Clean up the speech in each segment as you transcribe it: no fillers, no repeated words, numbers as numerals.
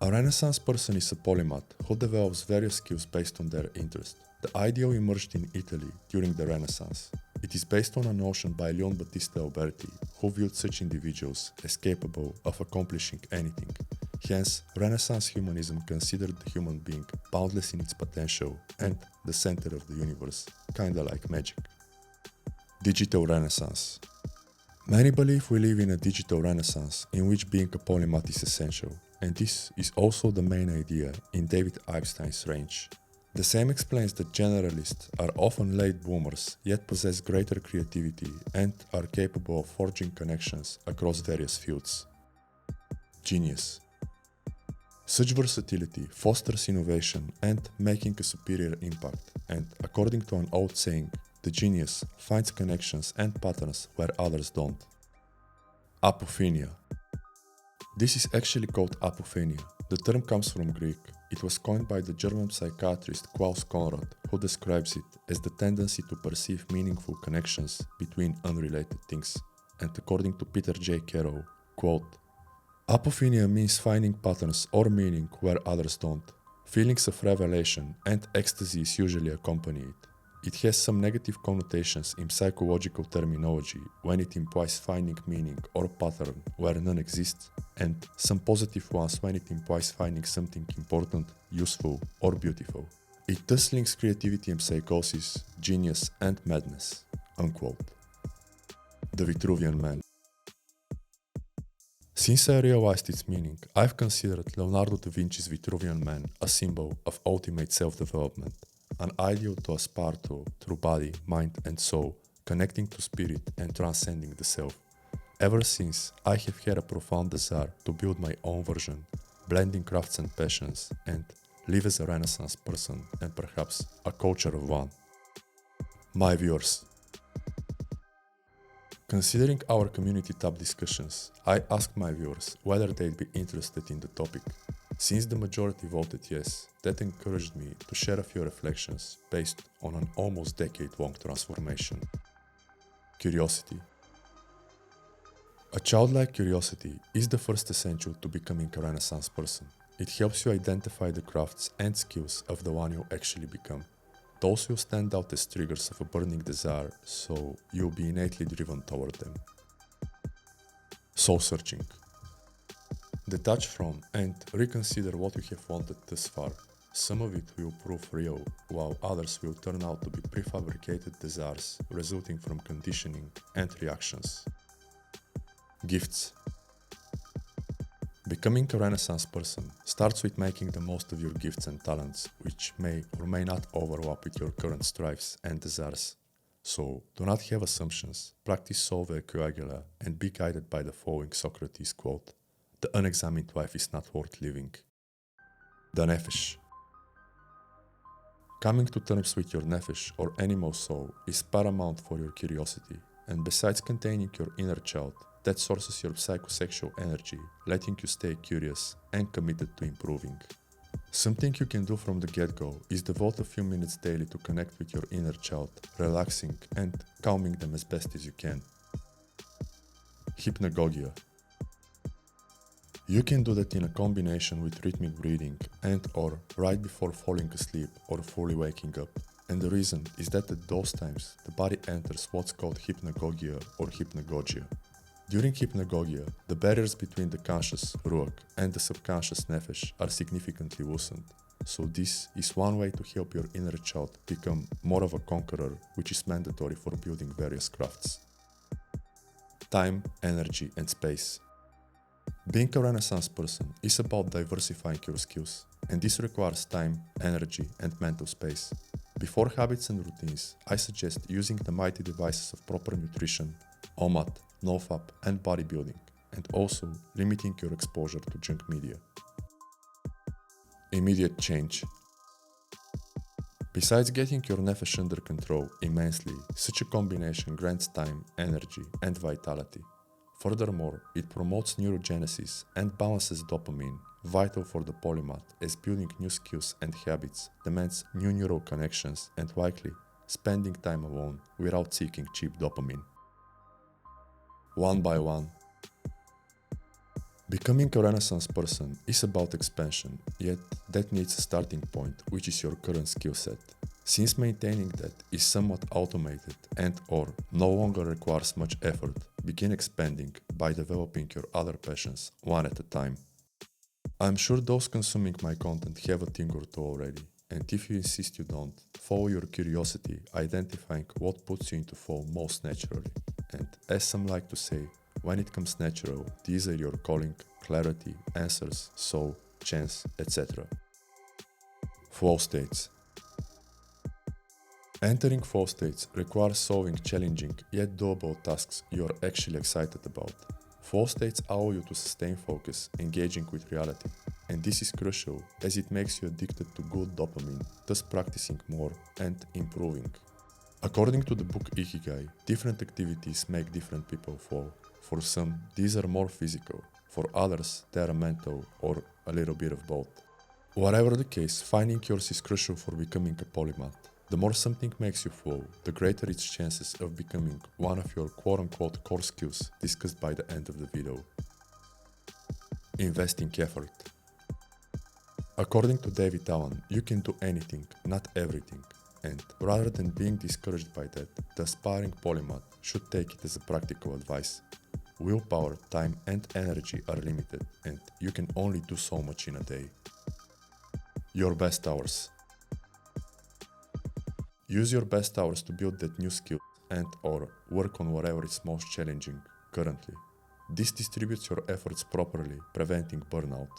A Renaissance person is a polymath who develops various skills based on their interest. The ideal emerged in Italy during the Renaissance. It is based on a notion by Leon Battista Alberti, who viewed such individuals as capable of accomplishing anything. Hence, Renaissance humanism considered the human being boundless in its potential and the center of the universe, kinda like magic. Digital Renaissance. Many believe we live in a digital renaissance in which being a polymath is essential, and this is also the main idea in David Epstein's range. The same explains that generalists are often late bloomers, yet possess greater creativity and are capable of forging connections across various fields. Genius. Such versatility fosters innovation and making a superior impact, and according to an old saying, the genius finds connections and patterns where others don't. Apophenia. This is actually called apophenia. The term comes from Greek. It was coined by the German psychiatrist Klaus Conrad, who describes it as the tendency to perceive meaningful connections between unrelated things. And according to Peter J. Carroll, quote, apophenia means finding patterns or meaning where others don't. Feelings of revelation and ecstasy is usually accompany it. It has some negative connotations in psychological terminology when it implies finding meaning or pattern where none exists, and some positive ones when it implies finding something important, useful, or beautiful. It thus links creativity and psychosis, genius and madness. Unquote. The Vitruvian Man. Since I realized its meaning, I've considered Leonardo da Vinci's Vitruvian Man a symbol of ultimate self-development. An ideal to aspire to through body, mind and soul, connecting to spirit and transcending the self. Ever since, I have had a profound desire to build my own version, blending crafts and passions, and live as a Renaissance person and perhaps a culture of one. My viewers. Considering our community tab discussions, I asked my viewers whether they'd be interested in the topic. Since the majority voted yes, that encouraged me to share a few reflections based on an almost decade-long transformation. Curiosity. A childlike curiosity is the first essential to becoming a Renaissance person. It helps you identify the crafts and skills of the one you actually become. Those will stand out as triggers of a burning desire, so you'll be innately driven toward them. Soul searching. Detach from and reconsider what you have wanted thus far. Some of it will prove real, while others will turn out to be prefabricated desires resulting from conditioning and reactions. Gifts. Becoming a Renaissance person starts with making the most of your gifts and talents, which may or may not overlap with your current strives and desires. So, do not have assumptions, practice solve coagula, and be guided by the following Socrates quote. The unexamined life is not worth living. The Nephesh. Coming to terms with your Nephesh or animal soul is paramount for your curiosity, and besides containing your inner child, that sources your psychosexual energy, letting you stay curious and committed to improving. Something you can do from the get-go is devote a few minutes daily to connect with your inner child, relaxing and calming them as best as you can. Hypnagogia. You can do that in a combination with rhythmic breathing and or right before falling asleep or fully waking up. And the reason is that at those times, the body enters what's called hypnagogia or hypnagogia. During hypnagogia, the barriers between the conscious ruach and the subconscious nephesh are significantly loosened. So this is one way to help your inner child become more of a conqueror, which is mandatory for building various crafts. Time, energy and space. Being a Renaissance person is about diversifying your skills, and this requires time, energy, and mental space. Before habits and routines, I suggest using the mighty devices of proper nutrition, OMAD, NoFap, and bodybuilding, and also limiting your exposure to junk media. Immediate change. Besides getting your nephesh under control immensely, such a combination grants time, energy, and vitality. Furthermore, it promotes neurogenesis and balances dopamine, vital for the polymath, as building new skills and habits demands new neural connections and likely spending time alone without seeking cheap dopamine. One by one. Becoming a Renaissance person is about expansion, yet that needs a starting point, which is your current skill set. Since maintaining that is somewhat automated and or no longer requires much effort, begin expanding by developing your other passions one at a time. I'm sure those consuming my content have a thing or two already, and if you insist you don't, follow your curiosity, identifying what puts you into flow most naturally. And as some like to say, when it comes natural, these are your calling, clarity, answers, soul, chance, etc. Flow states. Entering flow states requires solving challenging yet doable tasks you are actually excited about. Flow states allow you to sustain focus, engaging with reality, and this is crucial as it makes you addicted to good dopamine, thus practicing more and improving. According to the book Ikigai, different activities make different people flow. For some, these are more physical, for others, they are mental or a little bit of both. Whatever the case, finding yours is crucial for becoming a polymath. The more something makes you flow, the greater its chances of becoming one of your quote-unquote core skills discussed by the end of the video. Investing effort. According to David Allen, you can do anything, not everything. And rather than being discouraged by that, the aspiring polymath should take it as a practical advice. Willpower, time and energy are limited, and you can only do so much in a day. Your best hours. Use your best hours to build that new skill and or work on whatever is most challenging currently. This distributes your efforts properly, preventing burnout.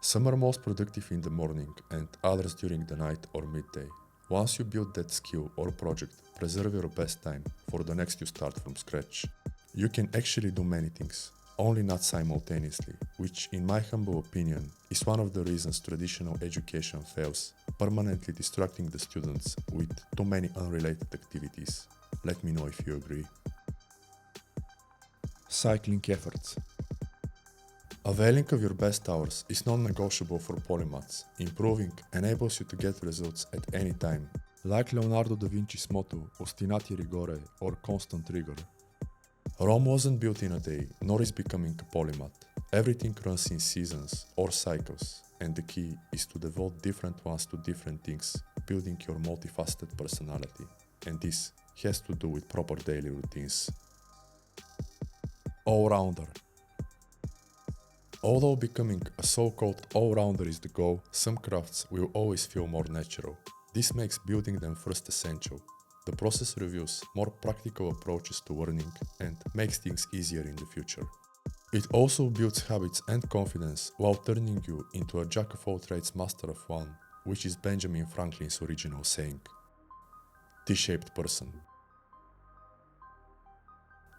Some are most productive in the morning and others during the night or midday. Once you build that skill or project, preserve your best time for the next you start from scratch. You can actually do many things, only not simultaneously, which in my humble opinion is one of the reasons traditional education fails, permanently distracting the students with too many unrelated activities. Let me know if you agree. Cycling efforts. Availing of your best hours is non-negotiable for polymaths. Improving enables you to get results at any time, like Leonardo da Vinci's motto, ostinati rigore, or constant rigor. Rome wasn't built in a day, nor is becoming a polymath. Everything runs in seasons or cycles, and the key is to devote different ones to different things, building your multifaceted personality. And this has to do with proper daily routines. All-rounder. Although becoming a so-called all-rounder is the goal, some crafts will always feel more natural. This makes building them first essential. The process reveals more practical approaches to learning and makes things easier in the future. It also builds habits and confidence while turning you into a jack of all trades master of one, which is Benjamin Franklin's original saying. T-shaped person.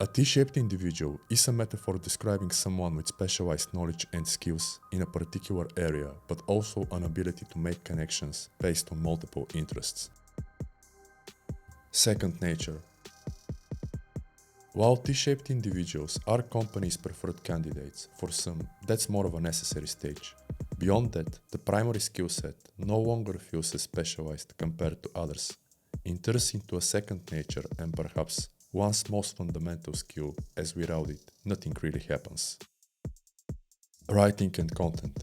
A T-shaped individual is a metaphor describing someone with specialized knowledge and skills in a particular area, but also an ability to make connections based on multiple interests. Second nature. While T-shaped individuals are companies' preferred candidates, for some, that's more of a necessary stage. Beyond that, the primary skill set no longer feels as specialized compared to others. It turns into a second nature and perhaps one's most fundamental skill, as without it, nothing really happens. Writing and content.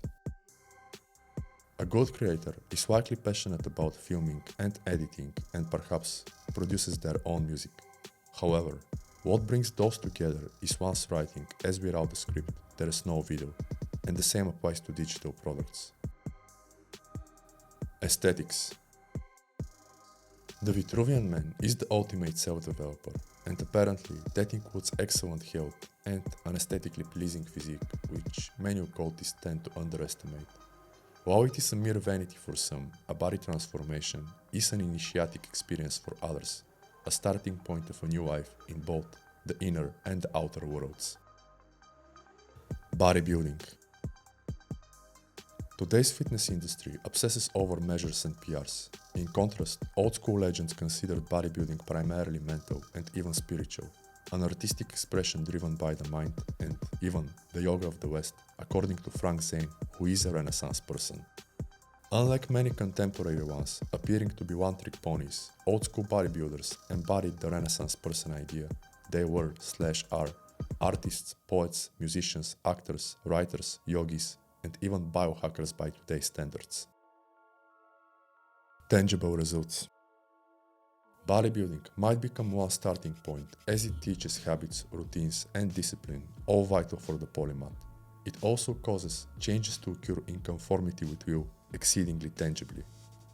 A good creator is likely passionate about filming and editing and perhaps produces their own music. However, what brings those together is one's writing, as without a script, there is no video, and the same applies to digital products. Aesthetics. The Vitruvian Man is the ultimate self-developer, and apparently that includes excellent health and an aesthetically pleasing physique, which many occultists tend to underestimate. While it is a mere vanity for some, a body transformation is an initiatic experience for others, a starting point of a new life in both the inner and the outer worlds. Bodybuilding. Today's fitness industry obsesses over measures and PRs. In contrast, old school legends considered bodybuilding primarily mental and even spiritual, an artistic expression driven by the mind and even the yoga of the West, according to Frank Zane, who is a Renaissance person. Unlike many contemporary ones, appearing to be one-trick ponies, old school bodybuilders embodied the Renaissance person idea. They were/are artists, poets, musicians, actors, writers, yogis, and even biohackers by today's standards. Tangible results. Bodybuilding might become one starting point as it teaches habits, routines, and discipline, all vital for the polymath. It also causes changes to occur in conformity with will exceedingly tangibly.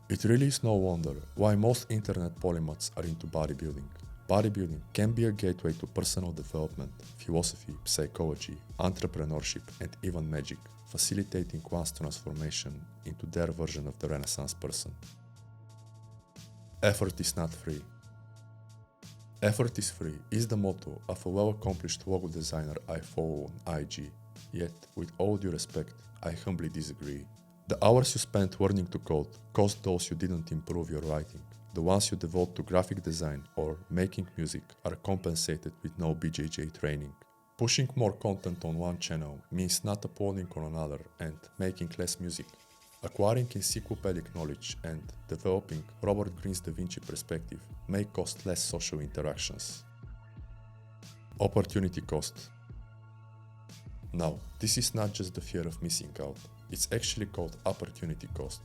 It really is no wonder why most internet polymaths are into bodybuilding. Bodybuilding can be a gateway to personal development, philosophy, psychology, entrepreneurship, and even magic, facilitating one's transformation into their version of the Renaissance person. Effort is not free. Effort is free is the motto of a well-accomplished logo designer I follow on IG. Yet, with all due respect, I humbly disagree. The hours you spent learning to code cost those you didn't improve your writing. The ones you devote to graphic design or making music are compensated with no BJJ training. Pushing more content on one channel means not uploading on another and making less music. Acquiring encyclopedic knowledge and developing Robert Greene's Da Vinci perspective may cost less social interactions. Opportunity cost. Now, this is not just the fear of missing out, it's actually called opportunity cost.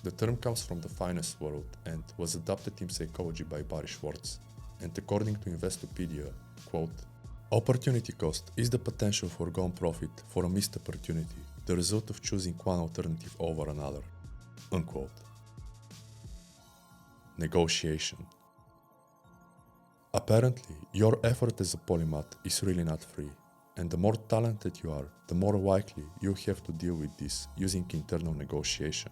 The term comes from the finance world and was adopted in psychology by Barry Schwartz. And according to Investopedia, quote, opportunity cost is the potential foregone profit for a missed opportunity, the result of choosing one alternative over another, unquote. Negotiation. Apparently, your effort as a polymath is really not free, and the more talented you are, the more likely you have to deal with this using internal negotiation.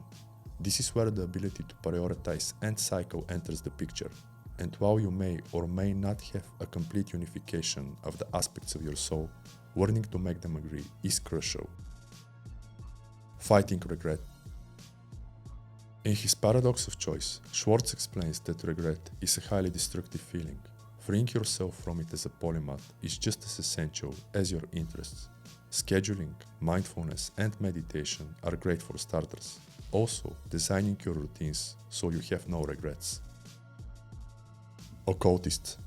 This is where the ability to prioritize and cycle enters the picture, and while you may or may not have a complete unification of the aspects of your soul, learning to make them agree is crucial. Fighting regret. In his Paradox of Choice, Schwartz explains that regret is a highly destructive feeling. Freeing yourself from it as a polymath is just as essential as your interests. Scheduling, mindfulness, and meditation are great for starters. Also, designing your routines so you have no regrets. Occultists.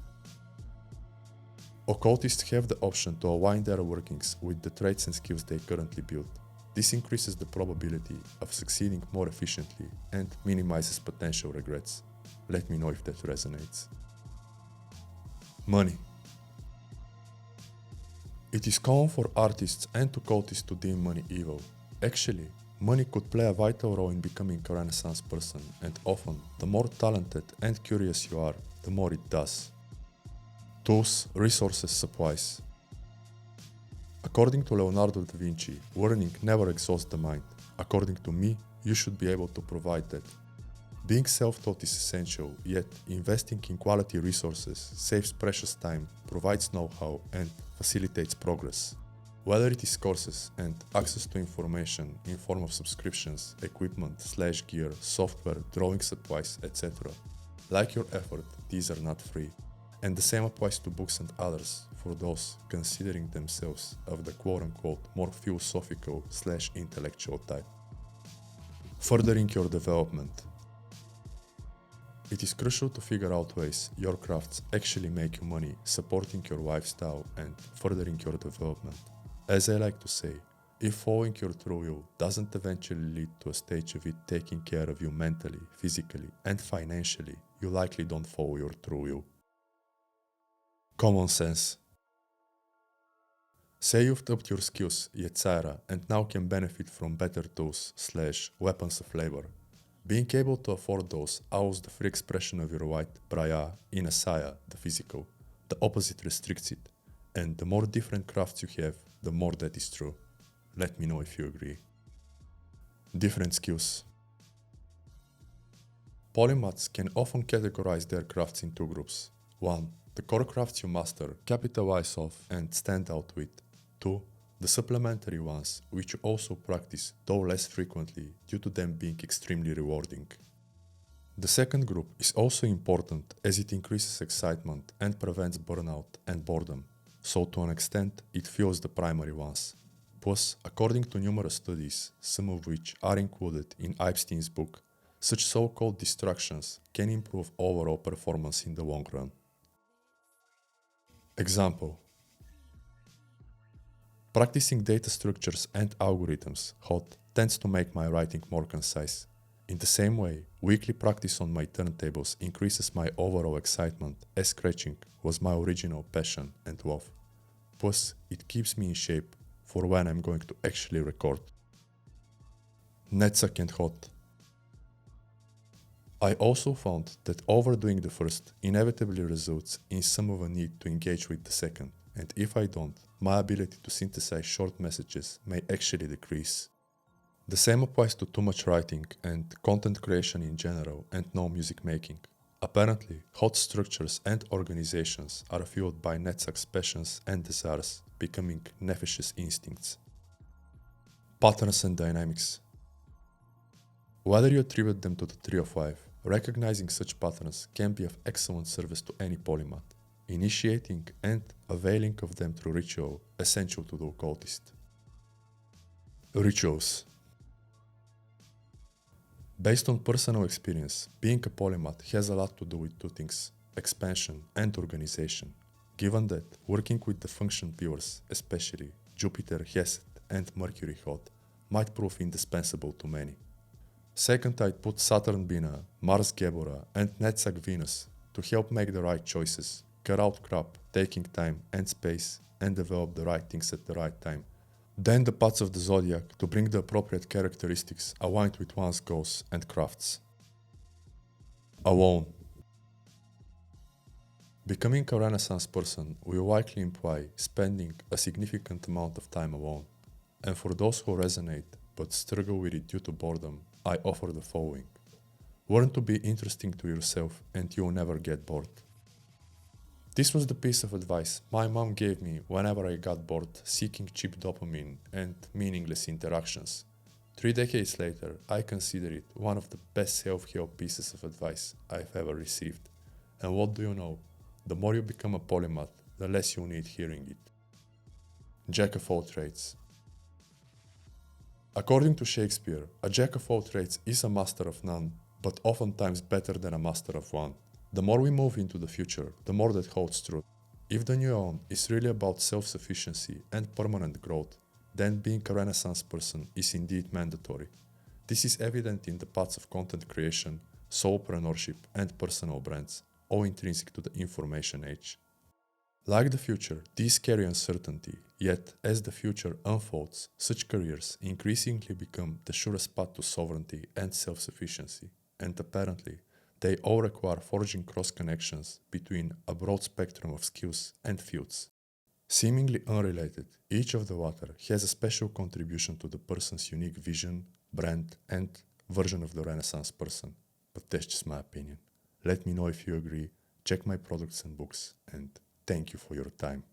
Occultists have the option to align their workings with the traits and skills they currently build. This increases the probability of succeeding more efficiently and minimizes potential regrets. Let me know if that resonates. Money. It is common for artists and occultists to deem money evil. Actually, money could play a vital role in becoming a Renaissance person, and often, the more talented and curious you are, the more it does. Tools, resources, supplies. According to Leonardo da Vinci, learning never exhausts the mind. According to me, you should be able to provide that. Being self-taught is essential, yet investing in quality resources saves precious time, provides know-how, and facilitates progress. Whether it is courses and access to information in form of subscriptions, equipment/gear, software, drawing supplies, etc. Like your effort, these are not free. And the same applies to books and others for those considering themselves of the quote-unquote more philosophical/intellectual type. Furthering your development. It is crucial to figure out ways your crafts actually make you money, supporting your lifestyle and furthering your development. As I like to say, if following your true will doesn't eventually lead to a stage of it taking care of you mentally, physically, and financially, you likely don't follow your true will. Common sense. Say you've upped your skills, etc., and now can benefit from better tools/weapons of labor. Being able to afford those allows the free expression of your white praya in asaya, the physical. The opposite restricts it, and the more different crafts you have, the more that is true. Let me know if you agree. Different skills. Polymaths can often categorize their crafts in two groups. 1. The core crafts you master, capitalize off, and stand out with. 2. The supplementary ones, which you also practice, though less frequently, due to them being extremely rewarding. The second group is also important as it increases excitement and prevents burnout and boredom, so to an extent it fuels the primary ones. Plus, according to numerous studies, some of which are included in Epstein's book, such so-called distractions can improve overall performance in the long run. Example. Practicing data structures and algorithms, Hod, tends to make my writing more concise. In the same way, weekly practice on my turntables increases my overall excitement, as scratching was my original passion and love. Plus, it keeps me in shape for when I'm going to actually record. Netzach and Hod. I also found that overdoing the first inevitably results in some of a need to engage with the second, and if I don't, my ability to synthesize short messages may actually decrease. The same applies to too much writing and content creation in general and no music making. Apparently, Hod structures and organizations are fueled by Netzach's passions and desires, becoming Nefesh's instincts. Patterns and dynamics. Whether you attribute them to the Tree of Life, recognizing such patterns can be of excellent service to any polymath, initiating and availing of them through ritual, essential to the occultist. Rituals. Based on personal experience, being a polymath has a lot to do with two things: expansion and organization. Given that, working with the function pillars, especially Jupiter, Hesed, and Mercury Hod, might prove indispensable to many. Second, I'd put Saturn Bina, Mars Gebora, and Netzach Venus to help make the right choices, cut out crap, taking time and space, and develop the right things at the right time. Then the paths of the zodiac to bring the appropriate characteristics aligned with one's goals and crafts. Alone. Becoming a Renaissance person will likely imply spending a significant amount of time alone. And for those who resonate but struggle with it due to boredom, I offer the following. Learn to be interesting to yourself and you'll never get bored. This was the piece of advice my mom gave me whenever I got bored seeking cheap dopamine and meaningless interactions. 3 decades later, I consider it one of the best self-help pieces of advice I've ever received. And what do you know? The more you become a polymath, the less you need hearing it. Jack of all trades. According to Shakespeare, a jack of all trades is a master of none, but oftentimes better than a master of one. The more we move into the future, the more that holds true. If the new on is really about self-sufficiency and permanent growth, then being a Renaissance person is indeed mandatory. This is evident in the paths of content creation, soulpreneurship, and personal brands, all intrinsic to the information age. Like the future, these carry uncertainty, yet as the future unfolds, such careers increasingly become the surest path to sovereignty and self-sufficiency, and apparently, they all require forging cross-connections between a broad spectrum of skills and fields. Seemingly unrelated, each of the latter has a special contribution to the person's unique vision, brand, and version of the Renaissance person. But that's just my opinion. Let me know if you agree, check my products and books, and thank you for your time.